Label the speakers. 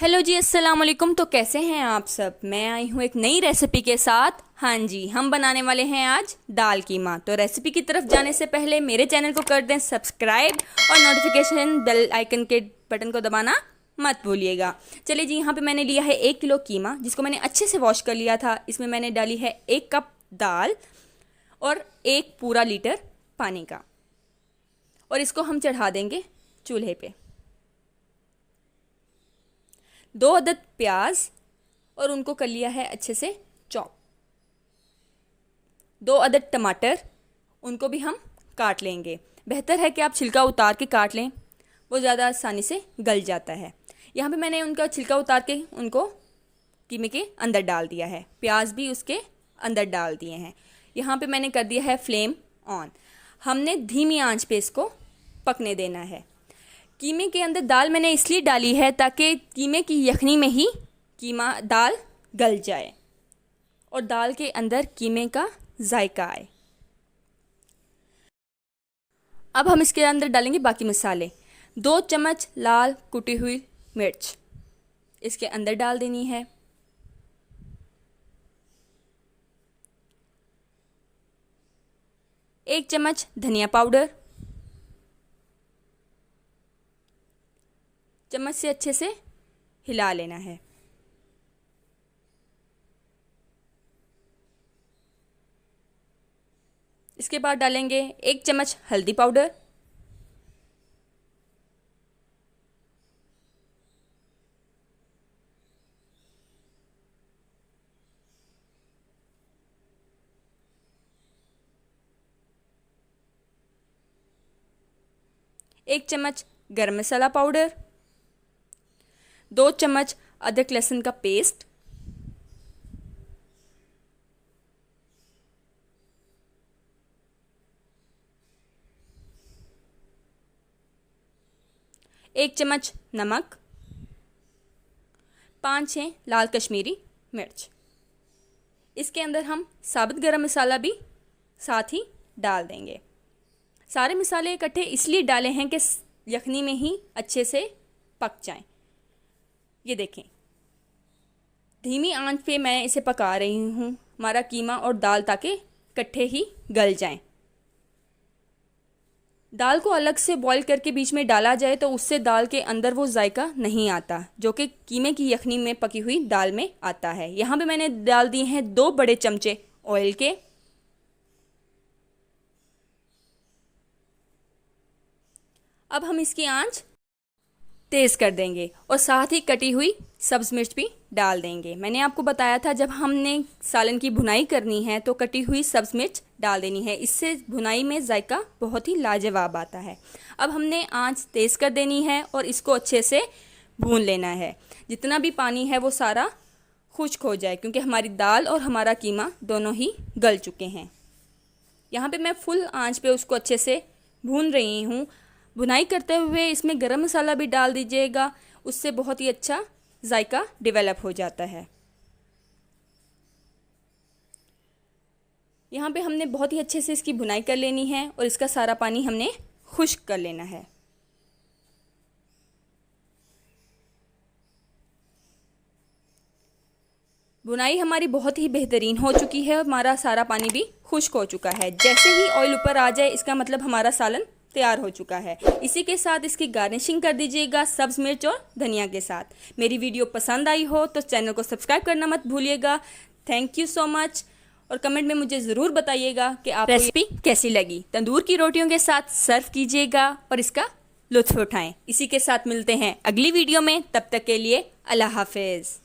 Speaker 1: Hello जी, अस्सलाम वालेकुम। तो कैसे हैं आप सब। मैं आई हूँ एक नई रेसिपी के साथ। हाँ जी, हम बनाने वाले हैं आज दाल कीमा। तो रेसिपी की तरफ जाने से पहले मेरे चैनल को कर दें सब्सक्राइब और नोटिफिकेशन बेल आइकन के बटन को दबाना मत भूलिएगा। चलिए जी, यहाँ पे मैंने लिया है 1 किलो कीमा, जिसको मैंने अच्छे से वॉश कर लिया था। इसमें मैंने डाली है 1 कप दाल और 1 पूरा लीटर पानी का, और इसको हम चढ़ा देंगे चूल्हे पे। 2 अदद प्याज और उनको कर लिया है अच्छे से चॉप। 2 अदद टमाटर, उनको भी हम काट लेंगे। बेहतर है कि आप छिलका उतार के काट लें, वो ज़्यादा आसानी से गल जाता है। यहाँ पे मैंने उनका छिलका उतार के उनको कीमे के अंदर डाल दिया है। प्याज भी उसके अंदर डाल दिए हैं। यहाँ पे मैंने कर दिया है फ्लेम ऑन। हमने धीमी आंच पे इसको पकने देना है। कीमे के अंदर दाल मैंने इसलिए डाली है ताकि कीमे की यखनी में ही दाल गल जाए और दाल के अंदर कीमे का जायका आए। अब हम इसके अंदर डालेंगे बाकी मसाले। 2 चम्मच लाल कुटी हुई मिर्च इसके अंदर डाल देनी है। 1 चम्मच धनिया पाउडर, चम्मच से अच्छे से हिला लेना है। इसके बाद डालेंगे 1 चम्मच हल्दी पाउडर, 1 चम्मच गरम मसाला पाउडर, 2 चम्मच अदरक लहसुन का पेस्ट, 1 चम्मच नमक, 5-6 लाल कश्मीरी मिर्च। इसके अंदर हम साबुत गरम मसाला भी साथ ही डाल देंगे। सारे मसाले इकट्ठे इसलिए डाले हैं कि यखनी में ही अच्छे से पक जाएं। ये देखें, धीमी आंच पे मैं इसे पका रही हूँ, हमारा कीमा और दाल ताकि इकट्ठे ही गल जाएं। दाल को अलग से बॉईल करके बीच में डाला जाए तो उससे दाल के अंदर वो जायका नहीं आता जो कि कीमे की यखनी में पकी हुई दाल में आता है। यहाँ पे मैंने डाल दिए हैं 2 बड़े चमचे ऑयल के। अब हम इसकी आंच तेज़ कर देंगे और साथ ही कटी हुई सब्ज़ मिर्च भी डाल देंगे। मैंने आपको बताया था जब हमने सालन की भुनाई करनी है तो कटी हुई सब्ज़ मिर्च डाल देनी है, इससे भुनाई में जायका बहुत ही लाजवाब आता है। अब हमने आंच तेज़ कर देनी है और इसको अच्छे से भून लेना है। जितना भी पानी है वो सारा खुश्क हो जाए, क्योंकि हमारी दाल और हमारा कीमा दोनों ही गल चुके हैं। यहाँ पे मैं फुल आंच पे उसको अच्छे से भून रही हूँ। भुनाई करते हुए इसमें गरम मसाला भी डाल दीजिएगा, उससे बहुत ही अच्छा जायका डेवलप हो जाता है। यहाँ पे हमने बहुत ही अच्छे से इसकी भुनाई कर लेनी है और इसका सारा पानी हमने खुश्क कर लेना है। भुनाई हमारी बहुत ही बेहतरीन हो चुकी है, हमारा सारा पानी भी खुश्क हो चुका है। जैसे ही ऑयल ऊपर आ जाए इसका मतलब हमारा सालन तैयार हो चुका है। इसी के साथ इसकी गार्निशिंग कर दीजिएगा सब्ज़ मिर्च और धनिया के साथ। मेरी वीडियो पसंद आई हो तो चैनल को सब्सक्राइब करना मत भूलिएगा। Thank you so much. और कमेंट में मुझे ज़रूर बताइएगा कि आपको रेसिपी कैसी लगी। तंदूर की रोटियों के साथ सर्व कीजिएगा और इसका लुत्फ़ उठाएं। इसी के साथ मिलते हैं अगली वीडियो में। तब तक के लिए अल्लाह हाफिज़।